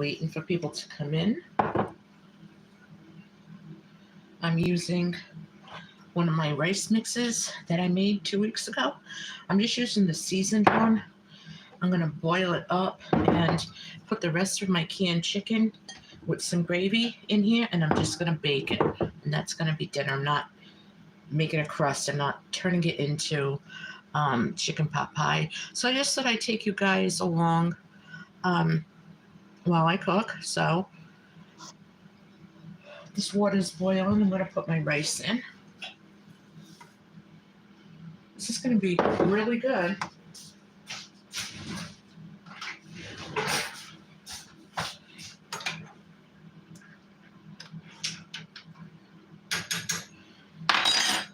waiting for people to come in. I'm using one of my rice mixes that I made 2 weeks ago. I'm just using the seasoned one. I'm going to boil it up and put the rest of my canned chicken with some gravy in here, and I'm just going to bake it. And that's going to be dinner. I'm not making a crust. I'm not turning it into chicken pot pie. So I just thought I'd take you guys along while I cook. So this water's boiling. I'm going to put my rice in. This is going to be really good.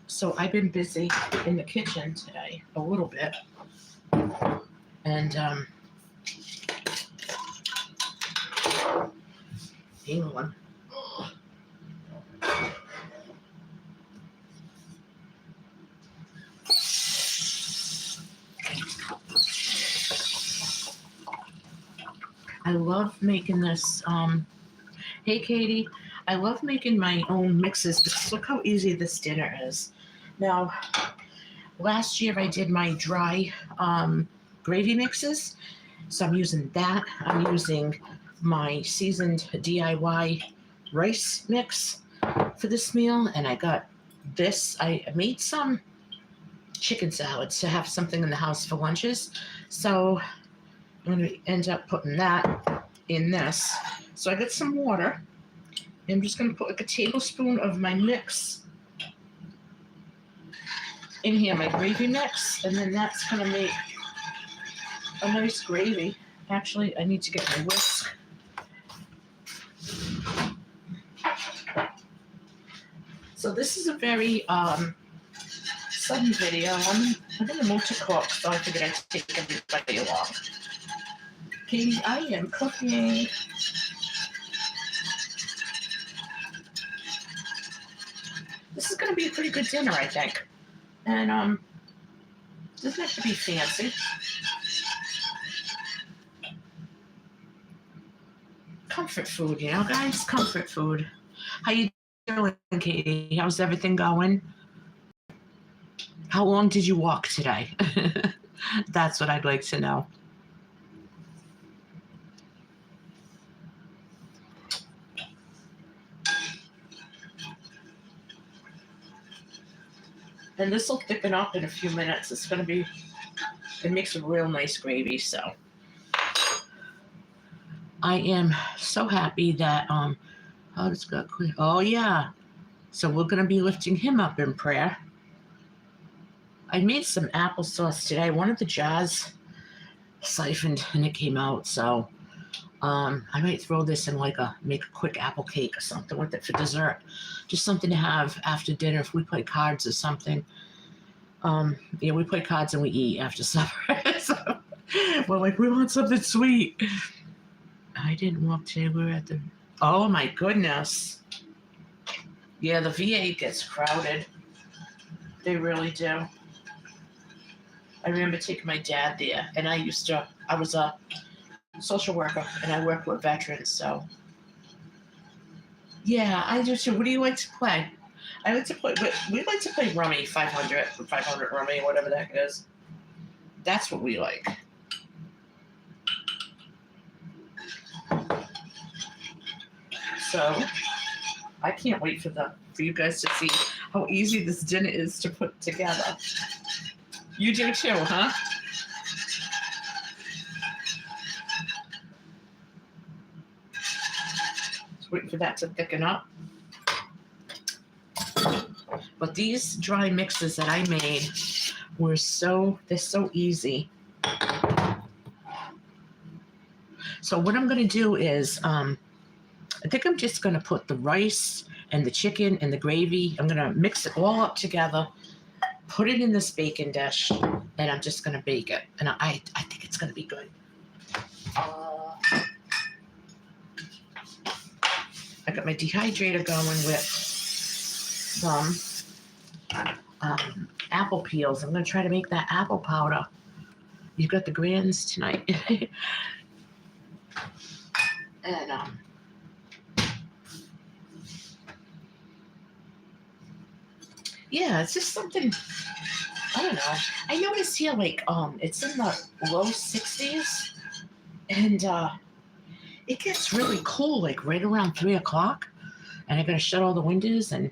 So I've been busy in the kitchen today a little bit. And hang on. I love making this. Hey, Katie. I love making my own mixes because look how easy this dinner is. Now, last year I did my dry gravy mixes. So I'm using that. I'm using my seasoned DIY rice mix for this meal. And I got this. I made some chicken salads to have something in the house for lunches. So I'm going to end up putting that in this. So I got some water. I'm just going to put like a tablespoon of my mix in here, my gravy mix, and then that's going to make a nice gravy. Actually, I need to get my whisk. So this is a very sudden video. I'm going to move to cook, so I figured I'd take everybody along. Katie, I am cooking. This is going to be a pretty good dinner, I think. And doesn't have to be fancy. Comfort food, you know, guys? Comfort food. How you doing, Katie? How's everything going? How long did you walk today? That's what I'd like to know. And this will thicken up in a few minutes. It's going to be, it makes a real nice gravy. So I am so happy that, oh, it's got clear. Oh, yeah. So we're going to be lifting him up in prayer. I made some applesauce today. One of the jars siphoned and it came out. So I might throw this in make a quick apple cake or something with it for dessert. Just something to have after dinner if we play cards or something. Yeah, we play cards and we eat after supper. So we're like, we want something sweet. I didn't walk today. We were at the, oh my goodness. Yeah, the VA gets crowded. They really do. I remember taking my dad there, and I was a social worker, and I work with veterans, so. Yeah, I do too. What do you like to play? I like to play, we like to play Rummy, 500 Rummy, whatever the heck it is. That's what we like. So, I can't wait for you guys to see how easy this dinner is to put together. You do too, huh? Just waiting for that to thicken up. But these dry mixes that I made they're so easy. So what I'm going to do is, I think I'm just going to put the rice and the chicken and the gravy. I'm going to mix it all up together, put it in this baking dish, and I'm just going to bake it. And I think it's going to be good. I got my dehydrator going with some apple peels. I'm going to try to make that apple powder. You've got the grands tonight. And yeah, it's just something. I don't know. I noticed here, like, it's in the low 60s, and it gets really cool, like right around 3 o'clock. And I gotta shut all the windows. And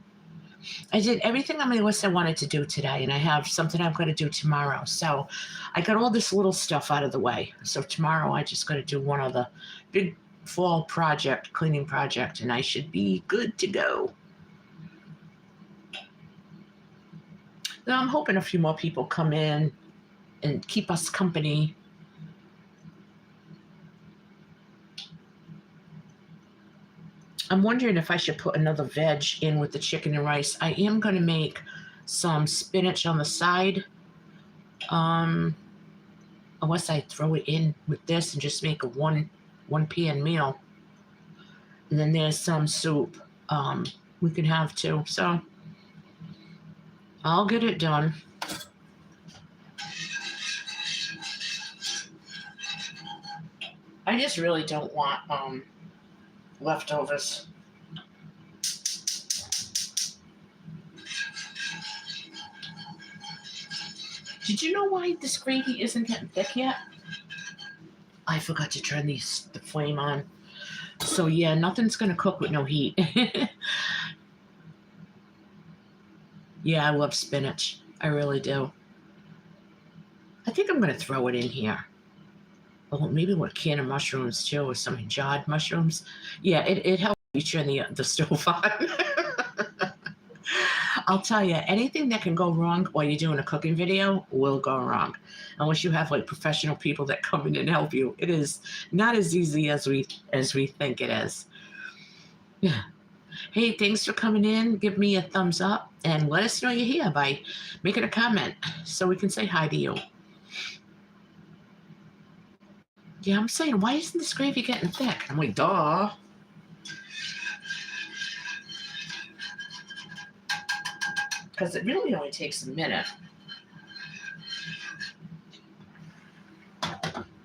I did everything on my list I wanted to do today, and I have something I'm gonna do tomorrow. So I got all this little stuff out of the way. So tomorrow I just gotta do one of the big fall cleaning project, and I should be good to go. Now I'm hoping a few more people come in and keep us company. I'm wondering if I should put another veg in with the chicken and rice. I am going to make some spinach on the side. Unless I throw it in with this and just make a one pan meal. And then there's some soup we can have too. So I'll get it done. I just really don't want leftovers. Did you know why this gravy isn't getting thick yet? I forgot to turn the flame on. So yeah, nothing's gonna cook with no heat. Yeah, I love spinach. I really do. I think I'm gonna throw it in here. Oh, maybe with a can of mushrooms too, or some jarred mushrooms. Yeah, it helps you turn the stove on. I'll tell you, anything that can go wrong while you're doing a cooking video will go wrong, unless you have like professional people that come in and help you. It is not as easy as we think it is. Yeah. Hey, thanks for coming in. Give me a thumbs up and let us know you're here by making a comment so we can say hi to you. Yeah, I'm saying, why isn't this gravy getting thick? I'm like, duh. Because it really only takes a minute.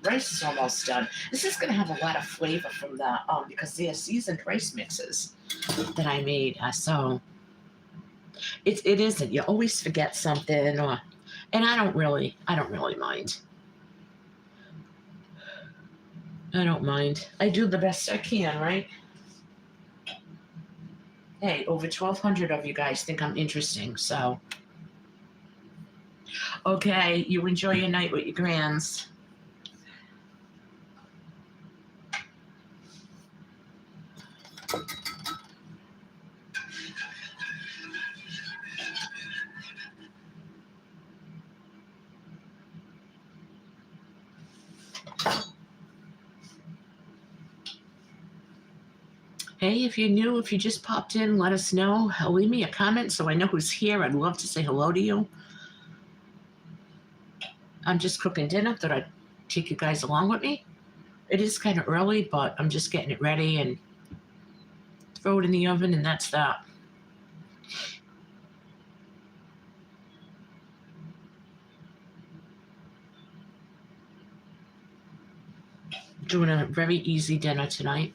Rice is almost done. This is going to have a lot of flavor from the because they're seasoned rice mixes that I made. So it isn't. You always forget something, and I don't really mind. I don't mind. I do the best I can, right? Hey, over 1,200 of you guys think I'm interesting, so. Okay, you enjoy your night with your grands. Hey, if you're new, if you just popped in, let us know. Leave me a comment so I know who's here. I'd love to say hello to you. I'm just cooking dinner. Thought I'd take you guys along with me. It is kind of early, but I'm just getting it ready and throw it in the oven, and that's that. Doing a very easy dinner tonight.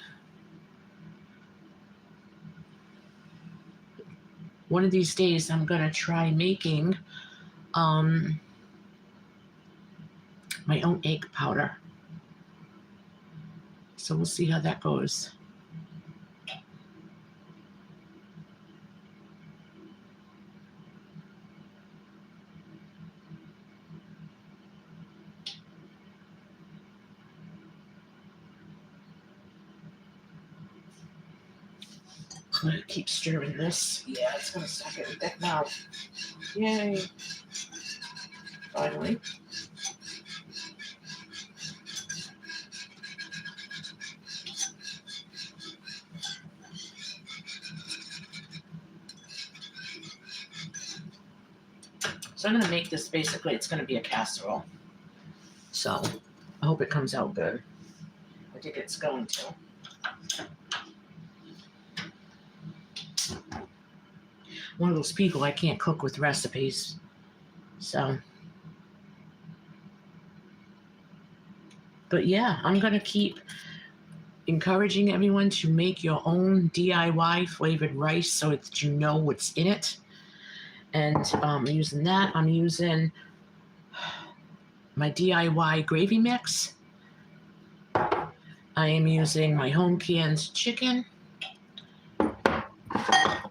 One of these days, I'm going to try making my own egg powder. So we'll see how that goes. I'm going to keep stirring this. Yeah, it's going to start getting thick now. Yay. Finally. So I'm going to make this, basically, it's going to be a casserole. So I hope it comes out good. I think it's going to. One of those people, I can't cook with recipes. So. But yeah, I'm going to keep, encouraging everyone to make your own DIY flavored rice so that you know what's in it. And using that, I'm using my DIY gravy mix. I am using my home canned chicken.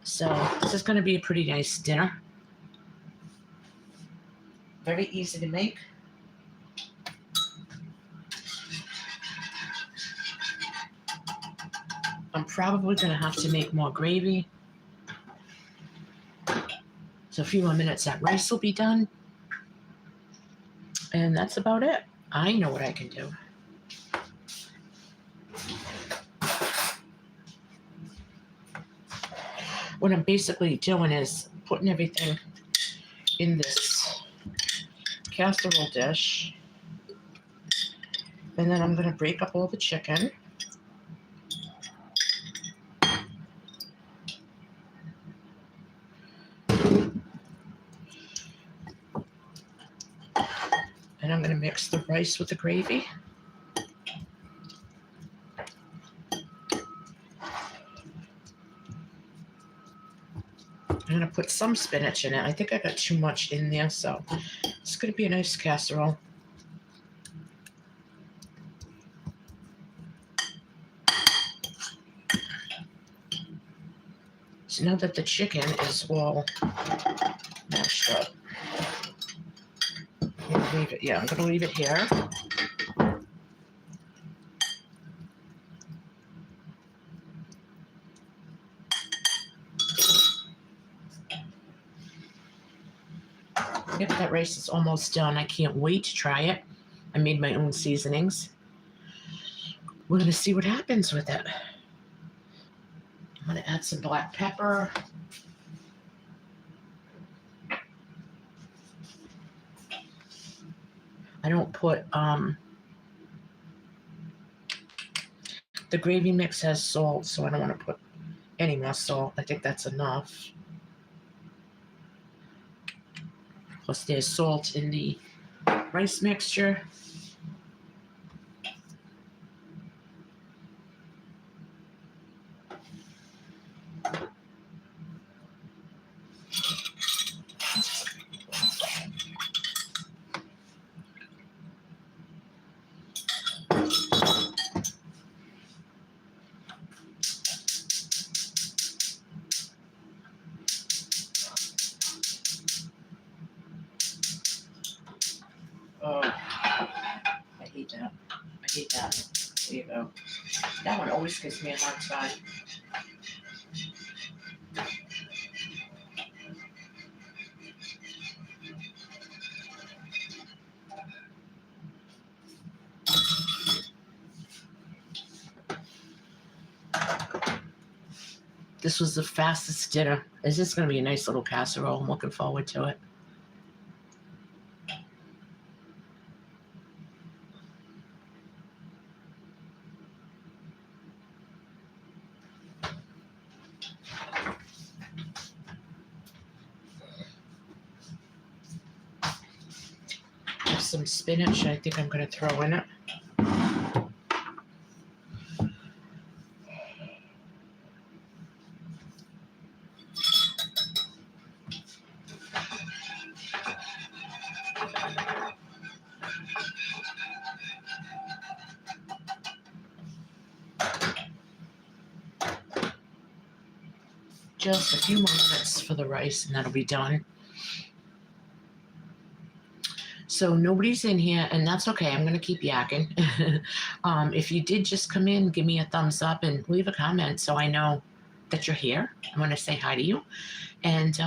So this is going to be a pretty nice dinner. Very easy to make. I'm probably going to have to make more gravy. So a few more minutes, that rice will be done. And that's about it. I know what I can do. What I'm basically doing is putting everything in this casserole dish. And then I'm going to break up all the chicken. And I'm going to mix the rice with the gravy. I'm going to put some spinach in it. I think I got too much in there, so it's going to be a nice casserole. So now that the chicken is all mashed up, I'm going to leave it here. Yep, that rice is almost done. I can't wait to try it. I made my own seasonings. We're going to see what happens with it. I'm going to add some black pepper. I don't put, the gravy mix has salt, so I don't want to put any more salt. I think that's enough. Plus there's salt in the rice mixture. Oh, I hate that. I hate that. There you go. That one always gives me a hard time. This was the fastest dinner. It's just going to be a nice little casserole. I'm looking forward to it. There's some spinach I think I'm going to throw in it. Just a few more minutes for the rice and that'll be done. So nobody's in here, and that's okay. I'm going to keep yakking. If you did just come in, give me a thumbs up and leave a comment so I know that you're here. I want to say hi to you. And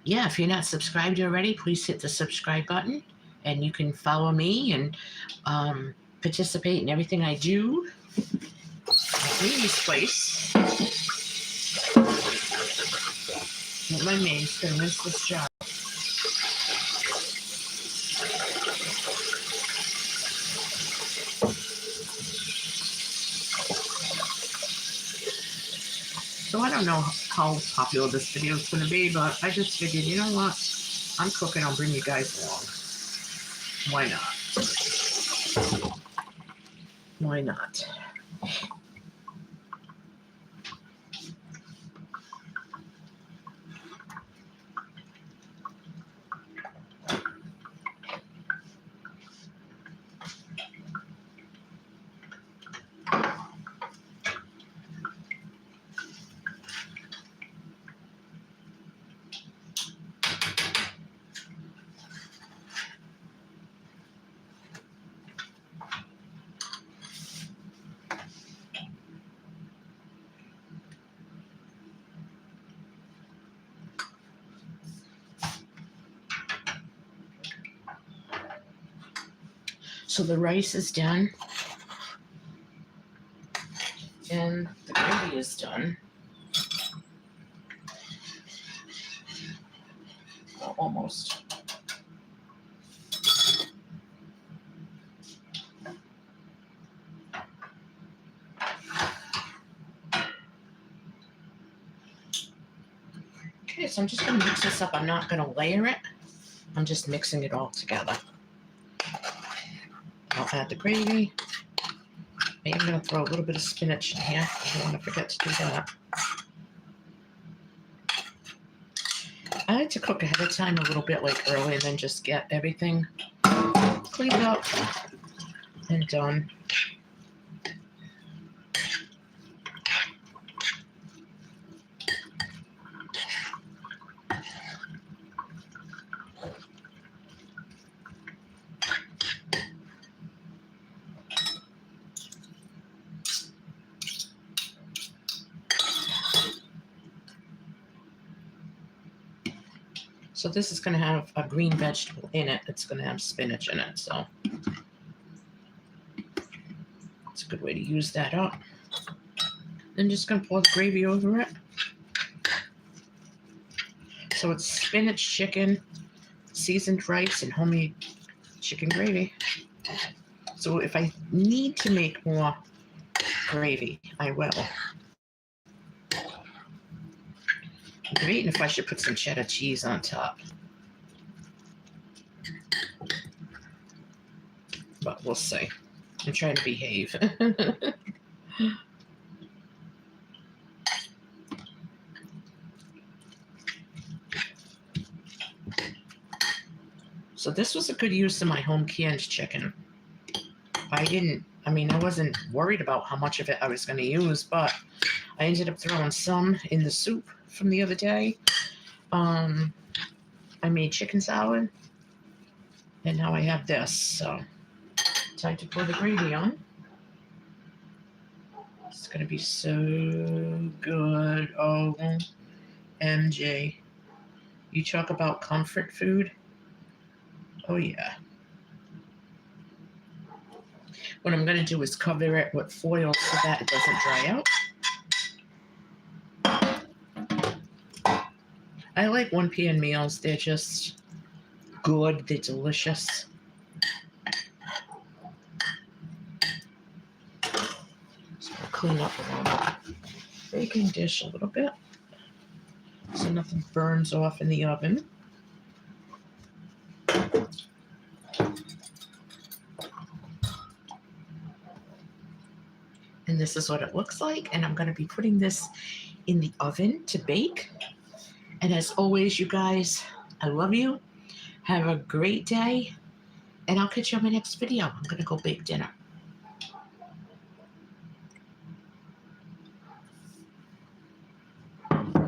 yeah, if you're not subscribed already, please hit the subscribe button. And you can follow me and participate in everything I do at Mimi's place. My maid's going to rinse this jar. So I don't know how popular this video is going to be, but I just figured, you know what? I'm cooking. I'll bring you guys along. Why not? Why not? So the rice is done. And the gravy is done. Well, almost. Okay, so I'm just going to mix this up. I'm not going to layer it. I'm just mixing it all together. I'll add the gravy. I am going to throw a little bit of spinach in here. I don't want to forget to do that. I like to cook ahead of time a little bit, like early, and then just get everything cleaned up and done. So this is going to have a green vegetable in it. It's going to have spinach in it. So it's a good way to use that up. Then just going to pour the gravy over it. So it's spinach, chicken, seasoned rice, and homemade chicken gravy. So if I need to make more gravy, I will. I'm debating if I should put some cheddar cheese on top. But we'll see. I'm trying to behave. So this was a good use of my home canned chicken. I wasn't worried about how much of it I was going to use, but I ended up throwing some in the soup from the other day. I made chicken salad, and now I have this. So time to pour the gravy on. It's going to be so good. Oh, MJ. You talk about comfort food? Oh, yeah. What I'm going to do is cover it with foil so that it doesn't dry out. I like one pan meals. They're just good. They're delicious. So I'll clean up around the baking dish a little bit so nothing burns off in the oven. And this is what it looks like. And I'm going to be putting this in the oven to bake. And as always, you guys, I love you. Have a great day. And I'll catch you on my next video. I'm going to go bake dinner.